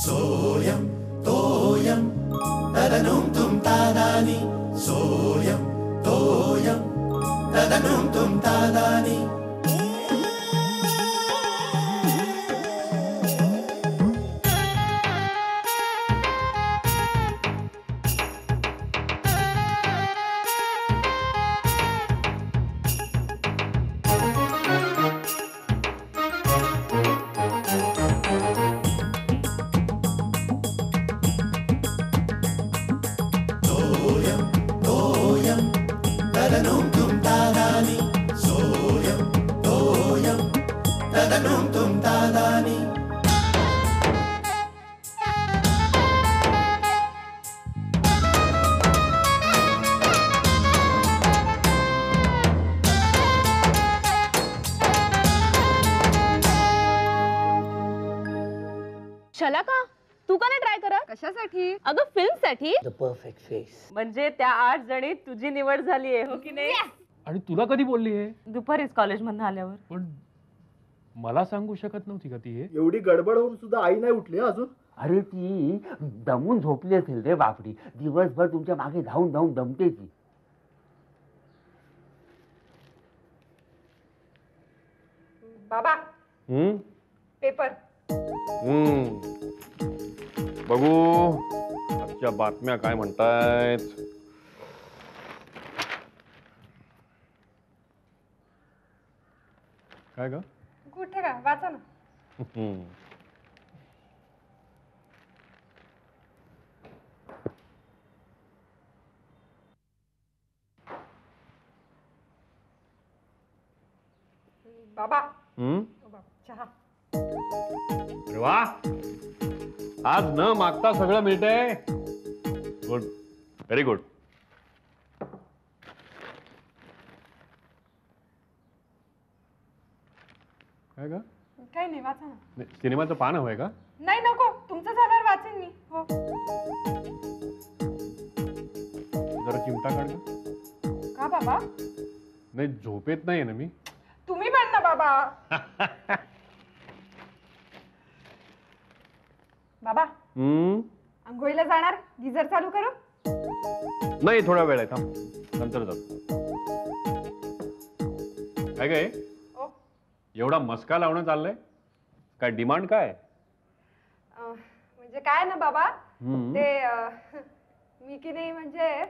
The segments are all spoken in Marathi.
सोयम तोयम तदनुम तुम तादानी सोयम तोयम तदनुम तुम तादानी शलाका तू का नाही ट्राय करत? कशासाठी? अगं फिल्म साठी. The perfect face. म्हणजे त्या 8 जणीत तुझी निवड झाली आहे हो की नाही? आणि तुला कधी बोलली आहे? दुपारीच कॉलेज मधून आल्यावर. पण मला सांगू शकत नव्हती का ती हे? एवढी गडबड होऊन सुद्धा आई नाही उठली अजून. अरे ती दमून झोपली असेल रे बापडी. दिवसभर तुमच्या मागे धावून धावून दमते ती. बाबा पेपर. बघू आजच्या बातम्या काय म्हणतायत. काय ग? कुठे का वाचा ना. बाबा चहा. अरे वा, आज न मागता सगळं मिळतंय. Good, very good. काय ग? काही नाही वाचा ना. सिनेमाचं पान हवंय का? नाही नको, तुमचं झाल्यावर वाचेन मी. हो जरा चिमटा काढ ग. का बाबा? नाही झोपेत नाहीये ना मी. तुम्ही पण ना बाबा. बाबा आंघोळीला जाणार? गिझर चालू करू? नाही थोडा वेळ आहे, थांब नंतर जातो. काय काय एवढा मस्का लावणं चाललंय? काय डिमांड काय? म्हणजे काय ना बाबा ते मी की नाही म्हणजे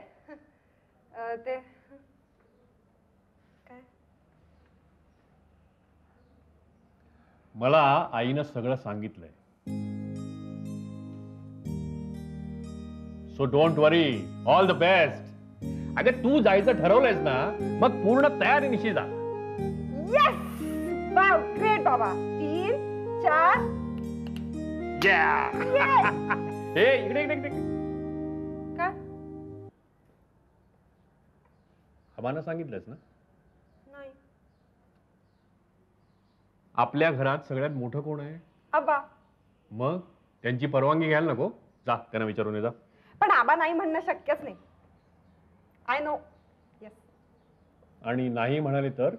ते काय मला आईनं सगळं सांगितलंय. So don't worry, all the best. अगं तू जायचं ठरवलंयस ना, मग पूर्ण तयारीनिशी जा. यस, वाव, ग्रेट बाबा. 3 4 हे इकडे इकडे इकडे. का? आबांना सांगितलंस ना? नाही. आपल्या घरात सगळ्यात मोठं कोण आहे? आबा. मग त्यांची परवानगी घ्यायला नको? जा त्यांना विचारून ये जा. पण आबा नाही म्हणणं शक्यच नाही. I know. यस. आणि नाही म्हणाले तर?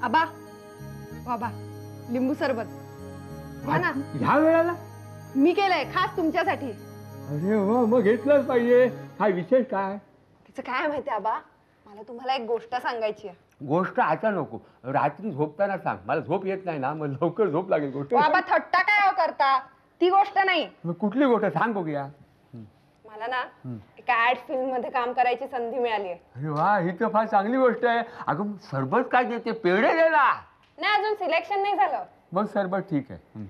आबा, बाबा लिंबू सरबत घ्या ना. ह्या वेळेला? मी केलंय खास तुमच्यासाठी. अरे वा, मग घेतलंच पाहिजे. काय विशेष काय? तिचं काय माहिती आबा, मला तुम्हाला एक गोष्ट सांगायची आहे. गोष्ट आता नको, रात्री झोपताना सांग. मला झोप येत नाही ना, मग लवकर झोप लागेल. गोष्ट बाबा थट्टा काय हो करता? ती गोष्ट नाही. मग कुठली गोष्ट सांग बघूया. मला ना एका ऍड फिल्म मध्ये काम करायची संधी मिळाली आहे. अरे वा, ही तर फार चांगली गोष्ट आहे. अगं सरबत काय देते? पेढे दे ना. नाही अजून सिलेक्शन नाही झालं. मग सरबत ठीक आहे.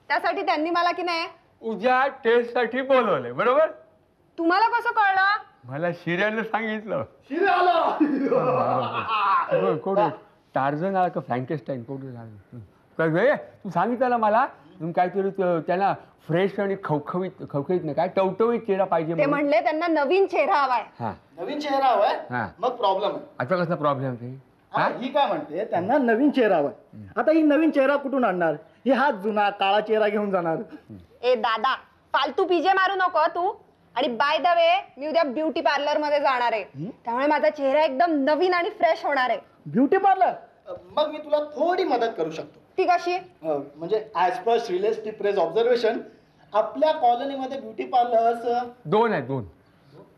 त्यासाठी त्यांनी मला की नाही उद्या टेस्ट साठी बोलवलंय, बरोबर? तुम्हाला कसं कळलं? मला शिर्यानं सांगितलं. शिर्या कोण टार्झन आला का फ्रँकेस्टाईन? कोण झालं? तू सांगितलं ना मला काहीतरी त्यांना फ्रेश आणि खवखवीत नाही काय टवटवीत चेहरा पाहिजे. ते म्हणले त्यांना नवीन चेहरा हवाय. नवीन चेहरा हवाय. मग प्रॉब्लेम आहे. आता कसला प्रॉब्लेम ते? ही काय म्हणते, त्यांना नवीन चेहरा हवाय. आता ही नवीन चेहरा कुठून आणणार? ही हाच जुना काळा चेहरा घेऊन जाणार. ए दादा, फालतू पीजे मारू नको तू. आणि बाय द वे मी उद्या ब्युटी पार्लर मध्ये जाणार आहे, त्यामुळे माझा चेहरा एकदम नवीन आणि फ्रेश होणार आहे. Beauty parlour? मग मी तुला थोडी मदत करू शकतो. ती कशी? म्हणजे ॲज पर श्रीलेश टिपरेज ऑब्झर्वेशन, आपल्या कॉलनीमध्ये ब्युटी पार्लर्स 2 आहेत, 2.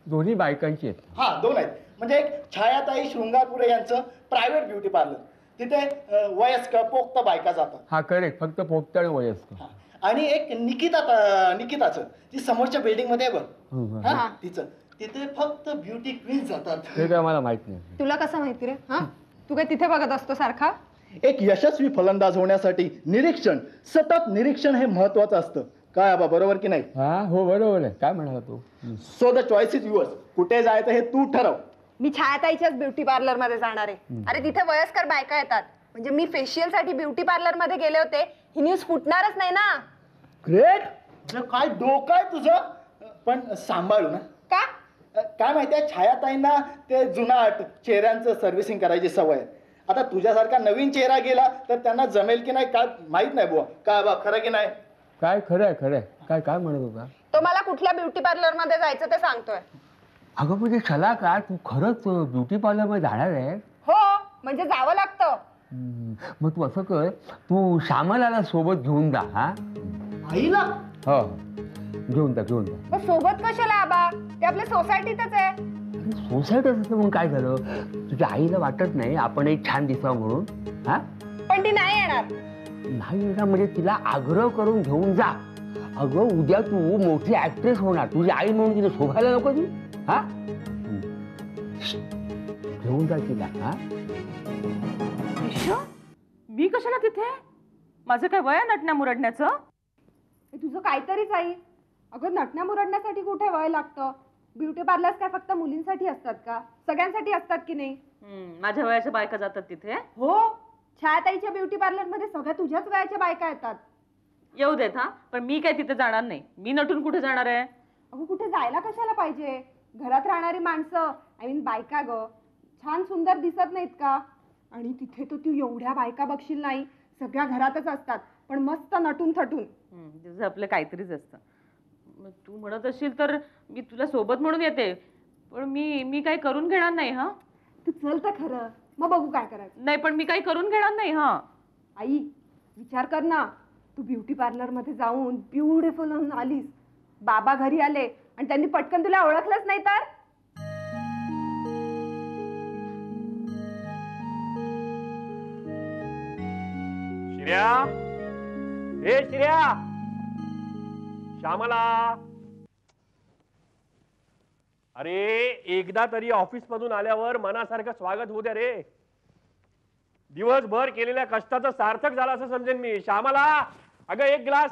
दोन्ही बायकांची आहेत. हा 2 आहेत. म्हणजे एक छायाताई शृंगारपुरे यांचं प्रायव्हेट ब्युटी पार्लर, तिथे वयस्कर पोक्त बायका जातात. हा करेक्ट, फक्त पोक्त आणि वयस्कर. हा. आणि एक निकिताचं, ती समोरच्या बिल्डिंग मध्ये आहे बघ, हा तिचं, तिथे फक्त ब्युटी क्वीन जातात. हे काय मला माहित नाही. तुला कसं माहिती रे? हा, तू काय तिथे बघत असतो सारखा? एक यशस्वी फलंदाज होण्यासाठी निरीक्षण, सतत निरीक्षण हे महत्वाचं असतं. काय आबा, बरोबर की नाही? हा हो बरोबर आहे. काय म्हणाला तू? So the choice is yours. कुठे जायचं हे तू ठरव. मी छायाताईच्याच ब्युटी पार्लर मध्ये जाणार आहे. अरे तिथे वयस्कर बायका येतात, म्हणजे मी फेशियल साठी ब्युटी पार्लर मध्ये गेले होते, ही न्यूज फुटणारच नाही ना. ग्रेट. काय डोकं आहे तुझं. पण सांभाळू ना. का? काय माहितीये, छायाताईंना ते जुनाट चेहऱ्यांचं सर्व्हिसिंग करायची सवय. आता तुझ्यासारखा नवीन चेहरा गेला तर त्यांना जमेल की नाही काय माहित नाही बुवा. काय बा, खरं की नाही? काय खरंय खरंय. काय काय म्हणत होता? तो मला कुठल्या ब्युटी पार्लर मध्ये जायचं ते सांगतोय. अगं म्हणजे चला का तू खरंच ब्युटी पार्लर मध्ये जाणार आहे? हो, म्हणजे जावं लागतं. मग तू असं कर, तू श्यामलाला सोबत घेऊन जा. हा आईला? हो घेऊन जा. मग सोबत कशाला आबा? ते आपल्या सोसायटीतच आहे. सोसायटी असतं मग काय झालं? तुझ्या आईला वाटत नाही आपण एक छान दिसावं म्हणून? हा पण ती नाही येणार. नाही येणार म्हणजे तिला आग्रह करून घेऊन जा. अगं उद्या तू मोठी ऍक्ट्रेस होणार, तुझी आई म्हणून तिला शोभायला नको ती? हा घेऊन जा तिला. हा मी कशाला तिथे? माझं काय वय नटण्या मुरडण्याचं? हे तुझं काहीतरीच आई. अगं नटण्या मुरडण्यासाठी कुठे वय लागतं? ब्युटी पार्लर्स काय फक्त मुलींसाठी असतात का? सगळ्यांसाठी असतात की नाही? माझ्या वयाच्या बायका जातात तिथे. हो, छायाताईच्या ब्युटी पार्लर मध्ये सगळ्या तुझ्याच वयाच्या बायका येतात. येऊ देत. हा, पण मी काय तिथे जाणार नाही. मी नटून कुठे जाणार आहे? अगं कुठे जायला कशाला पाहिजे? घरात राहणारी माणसं, आय मीन बायका ग, छान सुंदर दिसत नाहीत का? आणि तिथे तर तू एवढ्या बायका बघशील नाही, सगळ्या घरातच असतात पण मस्त नटून थटून. तुझं आपलं काहीतरीच असतं. मग तू म्हणत असशील तर मी तुला सोबत म्हणून येते, पण मी काही करून घेणार नाही. हा तू चल तर खरं, मग बघू काय करायचं. नाही, पण मी काही करून घेणार नाही. हा आई विचार कर ना, तू ब्युटी पार्लर मध्ये जाऊन ब्युटिफुल होऊन आलीस, बाबा घरी आले आणि त्यांनी पटकन तुला ओळखलंच नाही तर? श्रेया, ए श्रेया, श्यामला, अरे एकदा तरी ऑफिस मधून आल्यावर मनासारखं स्वागत होऊ द्या रे. दिवसभर केलेल्या कष्टाचं सार्थक झालं असं समजेन मी. श्यामला, अगं एक ग्लास.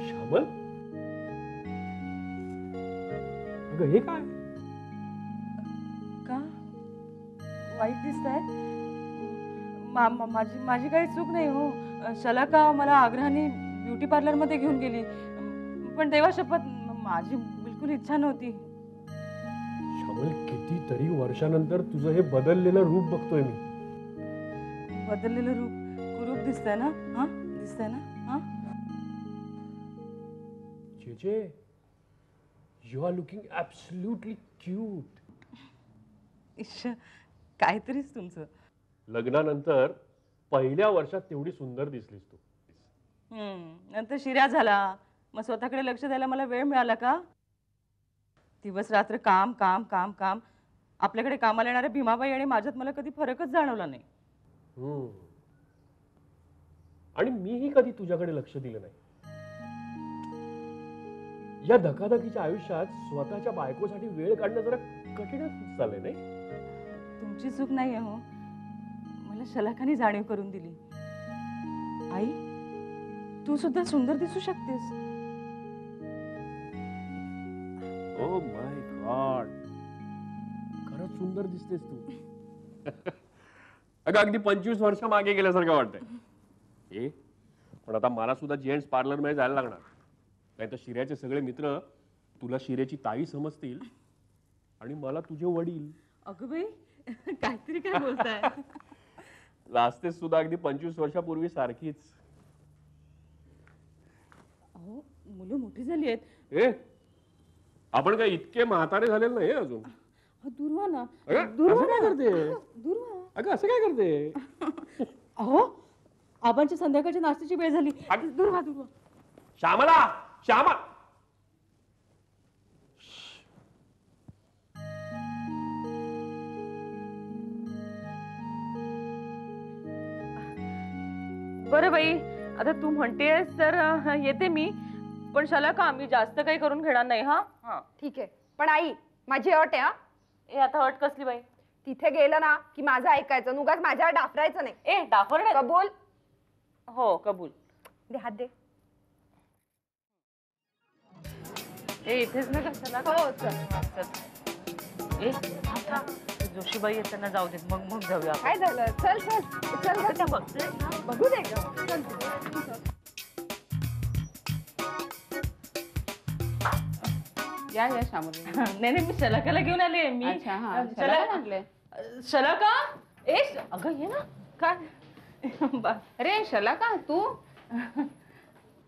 श्यामल, अगं हे काय? का वाईट दिसतंय? माझी काही चूक नाही हो. शलाका मला आग्रहाने ब्युटी पार्लर मध्ये घेऊन गेली, पण देवा शपथ माझी बिलकुल इच्छा नव्हती. श्यामल, कितीतरी वर्षानंतर तुझं हे बदललेलं रूप बघतोय मी. बदललेलं रूप कुरूप दिसतंय ना? हा दिसतंय ना? हा जेजे, you are looking absolutely cute. इश्श, काहीतरीच तुमचं. लग्नानंतर पहिल्या वर्षात तेवढी सुंदर दिसलीस तू. नंतर शिर्या झाला, मग स्वतःकडे लक्ष द्यायला मला वेळ मिळाला का? दिवस रात्र काम काम काम काम. आपल्याकडे कामाला येणाऱ्या भीमाबाई आणि माझ्यात मला कधी फरकच जाणवला नाही. आणि मीही कधी तुझ्याकडे लक्ष दिलं नाही. या धकाधकीच्या आयुष्यात स्वतःच्या बायकोसाठी वेळ काढणं जरा कठीणच झालंय नाही? तुमची चूक नाहीये हो, मला शलाखाने जाणीव करून दिली. आई, तू सुद्धा सुंदर दिसू शकतेस. ओ माय गॉड, खरंच सुंदर दिसतेस तू. अगं अगदी 25 वर्ष मागे गेल्यासारखं वाटतंय. पण आता मला सुद्धा जेंट्स पार्लर मध्ये जायला लागणार, नाही तर शिर्याचे सगळे मित्र तुला शिर्याची ताई समजतील आणि मला तुझे वडील. अगं बाई काहीतरी काय बोलताय. लाजतेस सुद्धा अगदी 25 वर्षापूर्वी सारखीच. अहो मुलं मोठी झाली आहेत. ए आपण काय इतके म्हातारे झालेले नाही अजून. दूर व्हा ना. अगं, दूर असं व्हा काय ना. करते? दूर व्हा. अगं असं काय करते? अहो आबांची संध्याकाळची नाश्त्याची वेळ झाली. दूर व्हा, दूर व्हा. श्यामला, श्यामा. बरं बाई, आता तू म्हणतेस तर येते मी, पण शलाका मी जास्त काही करून घेणार नाही. हा ठीक आहे, पण आई माझी अट आहे हा. ए आता अट कसली बाई? तिथे गेलं ना की माझं ऐकायचं, नुगाच माझ्यावर डाफरायचं नाही. ए डाफर कबूल? हो कबूल. दे हात दे. ए इथेच ना कशाला? हो चल. ए जोशीबाई आहेत त्यांना जाऊ देत, मग मग जाऊया. काय झालं? चल चल चल अगं, त्या बघते ना. बघू दे ग. चल चल. या या शामली. नाही नाही, मी शलाकाला घेऊन आले. मी अच्छा हा शलाका आणले. शलाका ए अगं ये ना. काय अरे शलाका तू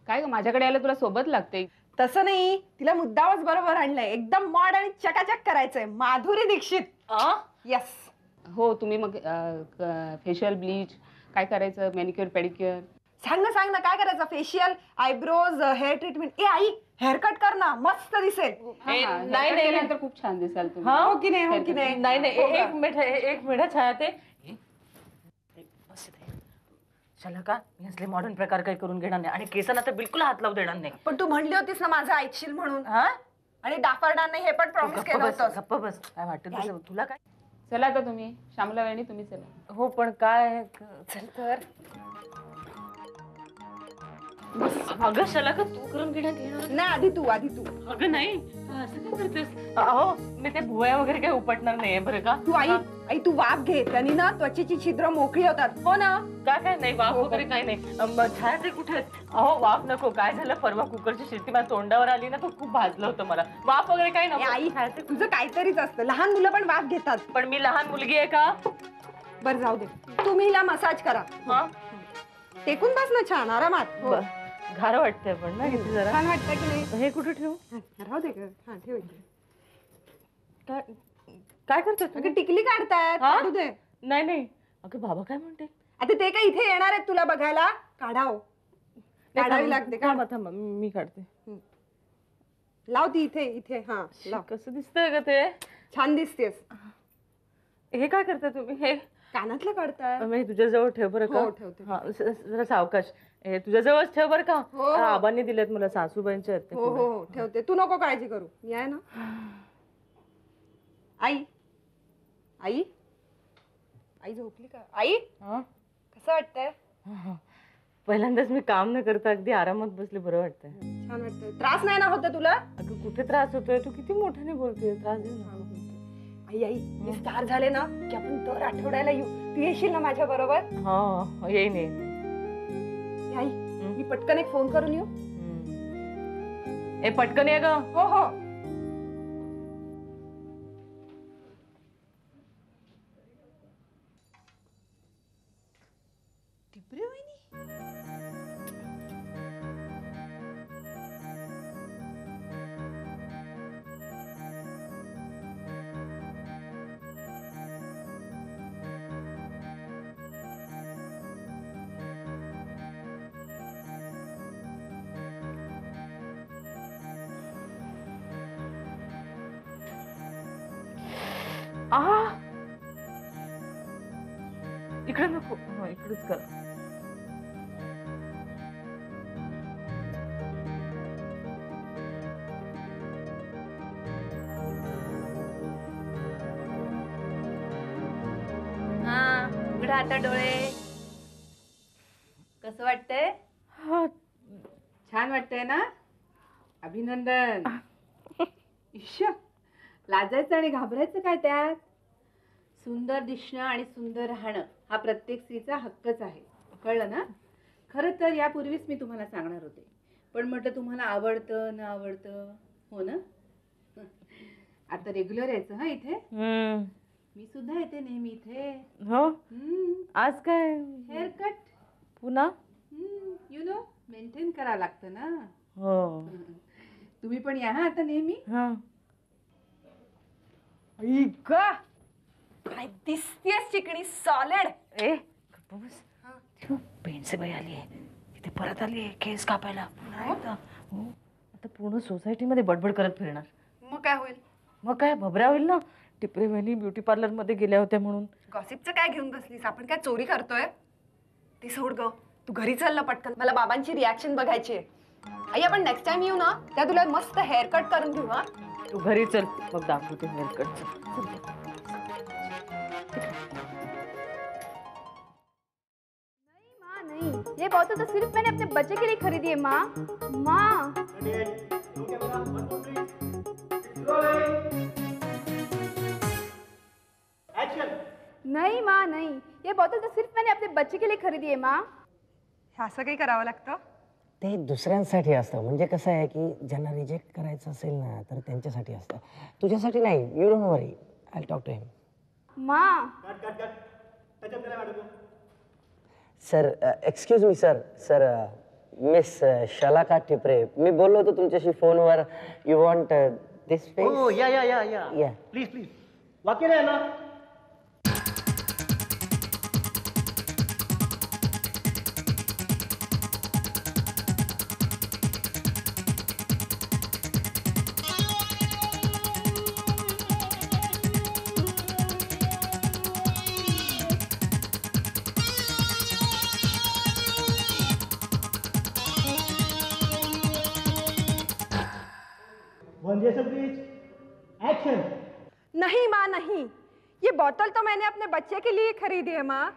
काय ग माझ्याकडे आलं तुला सोबत लागते? तसं नाही, तिला मुद्दामच बरोबर आणलंय. एकदम मॉड आणि चकाचक करायचंय. माधुरी दीक्षित. यस. हो तुम्ही मग फेशियल ब्लीच काय करायचं, मॅनिक्युअर पेडिक्युअर? सांग ना काय करायचं? Facial, eyebrows, hair treatment. ए आई हेअर कट कर ना, मस्त दिसेल. नाही नाही तर खूप छान दिसाल तुम्ही. हा हो की नाही? हो की नाही? नाही नाही, हो का? एक मिनिट छाया ते शलाका मी असले मॉडर्न प्रकार काही करून घेणार नाही आणि केसांना तर बिलकुल हात लावू देणार नाही. पण तू म्हणली होतीस ना माझं ऐकशील म्हणून. हा आणि डाफरणार नाही हे पण प्रॉमिस केलं होतं. गप्प बस. काय वाटतं तसं तुला? काय चला आता तुम्ही श्यामला वेणी तुम्ही चला. हो पण काय चल तर. अगं शलाका तू करून घेणार नाही, आधी तू. अगं नाही असं काय करतेस? अहो मी ते भुवया वगैरे काही उपटणार नाहीये बरं का. तू आई तू वाफ घे, त्यांनी ना त्वचेची छिद्र मोकळी होतात. हो ना? काय नाही वाफ वगैरे काही नाही. छाया ते कुठे आहेत? अहो वाफ नको. काय झालं परवा कुकरची शिट्टी माझ्या तोंडावर आली ना, तो खूप भाजलं होतं मला. वाफ वगैरे काही ए, नको. आई तुझं काहीतरीच असतं. लहान मुलं पण वाफ घेतात. पण मी लहान मुलगी आहे का? बरं जाऊ दे, तुम्ही हिला मसाज करा. हा टेकून बस ना छान आरामात. हो. घार वाटतंय पण ना किती जरा. छान वाटतं की नाही? हे कुठे ठेवू? राहू दे ग. हा ठेव इथे. काय करतोय तू? अगं टिकली काढतायत, हा? काढू दे. नाही अगं बाबा काय म्हणते? आता ते काय इथे येणार आहेत तुला बघायला? काढाव. काढावी लागते का? थांबा मी काढते. लाव ती इथे. हा लाव. कसं दिसतंय का ते? छान दिसतेस. हे काय करता तुम्ही? हे कानातलं काढताय? मी तुझ्या जवळ ठेव बरं का. हो, ठेवते. हा जरा सावकाश. हे तुझ्या जवळच ठेव बरं का. हो. आबांनी दिलेत मला, सासूबाईंचे आहेत ते. हो ठेवते. तू नको काळजी करू, मी आहे ना. आई झोपली का? आई हा? कसं वाटतंय? पहिल्यांदाच मी काम न करता अगदी आरामात बसले, बरं वाटतंय. छान वाटतंय. त्रास नाही ना होत तुला? अगं कुठे त्रास होतोय? तू किती मोठ्याने बोलतेय. त्रास देऊ नका. आई मी स्टार झाले ना की आपण दर आठवड्याला येऊ. तू येशील ना माझ्या बरोबर? हा येईन. आई मी पटकन एक फोन करून येऊ? ए पटकन ये ग. हो. इकडे नको. इकडेच कर. उघडा आता डोळे. कसं वाटतंय? छान वाटतंय ना? अभिनंदन. इश्य लाजायचं आणि घाबरायचं काय त्यात? सुंदर दिसणं आणि सुंदर राहणं हा प्रत्येक स्त्रीचा हक्कच आहे, कळलं ना? खरं तर यापूर्वीच मी तुम्हाला सांगणार होते, पण म्हटलं तुम्हाला आवडतं न आवडतं, हो ना? आता रेग्युलर यायचं हा इथे. मी सुद्धा येते नेहमी इथे. हो, आज काय हेअर कट पुन्हा? यु नो मेंटेन करावं लागतं ना. हो. तुम्ही पण या हा आता नेहमी. काय दिसतेस चिकणी सॉलिड. ए बस, पेंडसे बाई आली आहे तिथे, परत आली आहे केस कापायला पुन्हा एकदा. हो, आता पूर्ण सोसायटीमध्ये बडबड करत फिरणार. मग काय होईल? मग काय भबऱ्या होईल ना, टिपरे वहिनी ब्युटी पार्लर मध्ये गेल्या होत्या म्हणून. गॉसिपचं काय घेऊन बसलीस? आपण काय चोरी करतोय? ते सोड ग, तू घरी चल ना पटकन, मला बाबांची रिॲक्शन बघायची आहे. आई आपण नेक्स्ट टाइम येऊ ना, त्या तुला मस्त हेअर कट करून घेऊ. हा तू घरी चल, मग दाखवते हेअर कट. नहीं, ये बोतल तो सिर्फ मैंने अपने बच्चे के लिए खरीदी है माँ. माँ. नहीं माँ नहीं, ये बोतल तो सिर्फ मैंने अपने बच्चे के लिए खरीदी है माँ. असं काही करावं लागतं? ते दुसऱ्यांसाठी असतं. म्हणजे कसं आहे की ज्यांना रिजेक्ट करायचं असेल ना तर त्यांच्यासाठी असतं, तुझ्यासाठी नाही. You don't worry, I talk to him. माँ. Sir excuse me sir. Sir miss Shalaka Tipre, मी बोललो होतो तुमच्याशी फोनवर. You want this face? हो या प्लीज वाक्य नाही ना. नहीं माँ नहीं, ये बोतल तो मैंने अपने बच्चे के लिए खरीदी है माँ.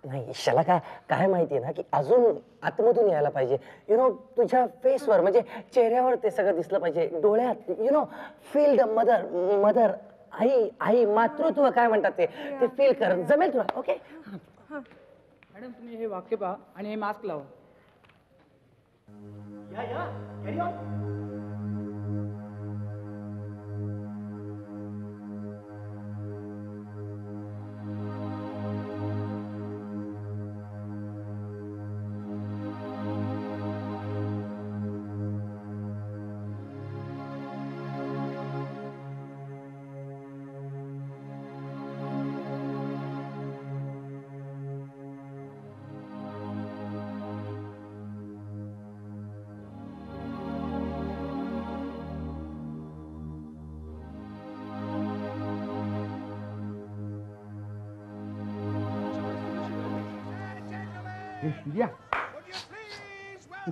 नाही शलाका, काय माहितीये ना की अजून आतमधून यायला पाहिजे. यु नो तुझ्या फेसवर म्हणजे चेहऱ्यावर ते सगळं दिसलं पाहिजे, डोळ्यात. You know feel the mother आई मातृत्व काय म्हणतात ते फील कर. जमेल तुला? ओके मॅडम तुम्ही हे वाक्य पहा आणि हे मास्क लावा.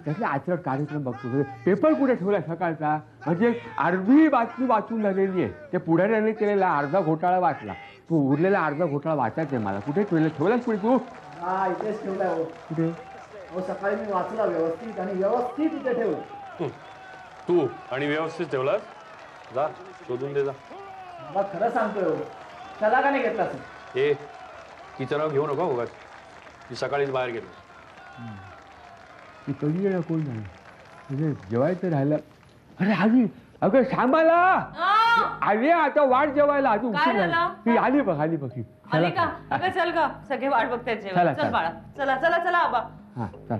त्यातले आचरट कार्यक्रम बघतो. पेपर कुठे ठेवला सकाळचा? म्हणजे अर्धी बातमी वाचून झालेली आहे. त्या पुढाऱ्याने केलेला अर्धा घोटाळा वाचला, तू उरलेला अर्धा घोटाळा वाचायचा आहे मला. कुठे ठेवलास पुढे तू? हा इथेच ठेवलाय हो. कुठे? हो सकाळी मी वाचला व्यवस्थित आणि व्यवस्थित इथे ठेव. तू आणि व्यवस्थित ठेवलास? जा शोधून दे जा. मग खरं सांगतोय हो, त्याला का नाही घेतला असं? हे किचनावर घेऊ नका उगाच, मी सकाळीच बाहेर गेलो. ती कधी येणार कोण नाही म्हणजे जेवायचं राहिलं. अरे आली, अगं श्यामाला आली आता वाट जेवायला. आधी उशीर झाला. ती आली बघ आली का? अगं चल ग, सगळे वाट बघतायत जेवायला. चल बाळा, चला चला चला आबा. हा चल.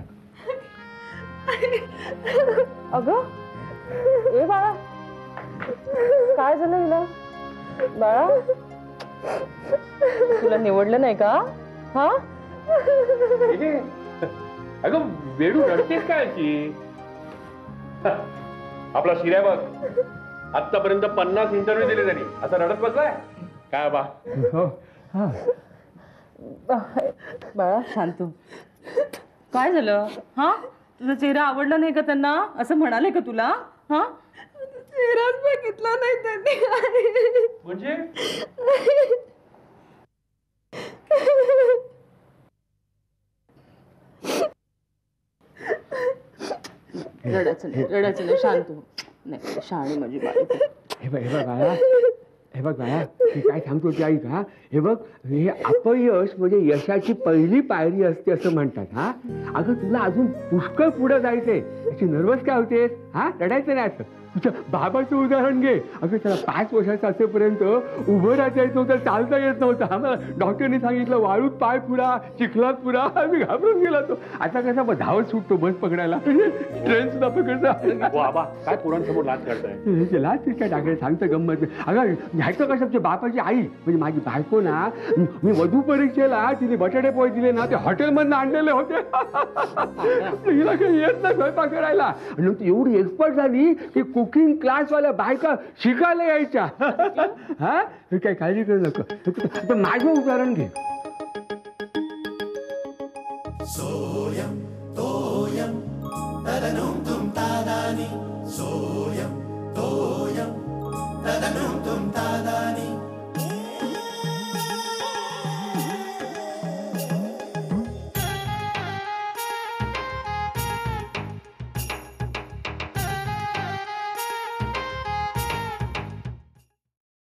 अगं ए बाळा, काय झालं हिला? बाळा तुला निवडलं नाही का? हा अगं वेडू रडतेस काय अशी? आपला शिऱ्या बघ, आतापर्यंत 50 इंटरव्ह्यू दिले त्यांनी, असं रडत बसलाय काय बा? बाळा शांत, काय झालं? हा तुझा चेहरा आवडला नाही का त्यांना? असं म्हणाले का तुला? हा चेहराच बघितला नाही त्यांनी. म्हणजे रडायचं नाही, शांत हो. नाही शहाणी माझी बाळा. हे बघ बाळा, हे बघ बाळा मी काय सांगतो ते ऐक हा. हे बघ हे अपयश म्हणजे यशाची पहिली पायरी असते असं म्हणतात हा. अगं तुला अजून पुष्कळ पुढे जायचंय. याची नर्वस काय होतेस हा? रडायचं नाही असं. तुझ्या बाबाचं उदाहरण घे. अगं त्याला 5 वर्षाचं असेपर्यंत उभं राहता येत नव्हतं, चालता येत नव्हतं. आम्हाला डॉक्टरने सांगितलं वाळूत पाय पुरा, चिखलात पुरा. आम्ही घाबरून गेला तो. आता कसा धावत सुटतो बस पकडायला, ट्रेन सुद्धा पकडता. बाबा काय पोरांसमोर लाच करताय? लाच काय टाकायला सांगतं गंमत. अगं घ्यायचं कसं तुझ्या बापाची आई म्हणजे माझी बायको ना, मी वधू परीक्षेला तिने बटाटे पोहे दिले ना, ते हॉटेलमधनं आणलेले होते. हिला काही येत नाही स्वयंपाक करायला. आणि ती एवढी एक्सपर्ट झाली की कुकिंग क्लासवाल्या बायका शिकायला यायच्या. हा हे काही काळजी करू नको. माझं उदाहरण घे. सोयम तोयम तदनुम तुम तादानी सोयम तोयम तदनुम तुम तादानी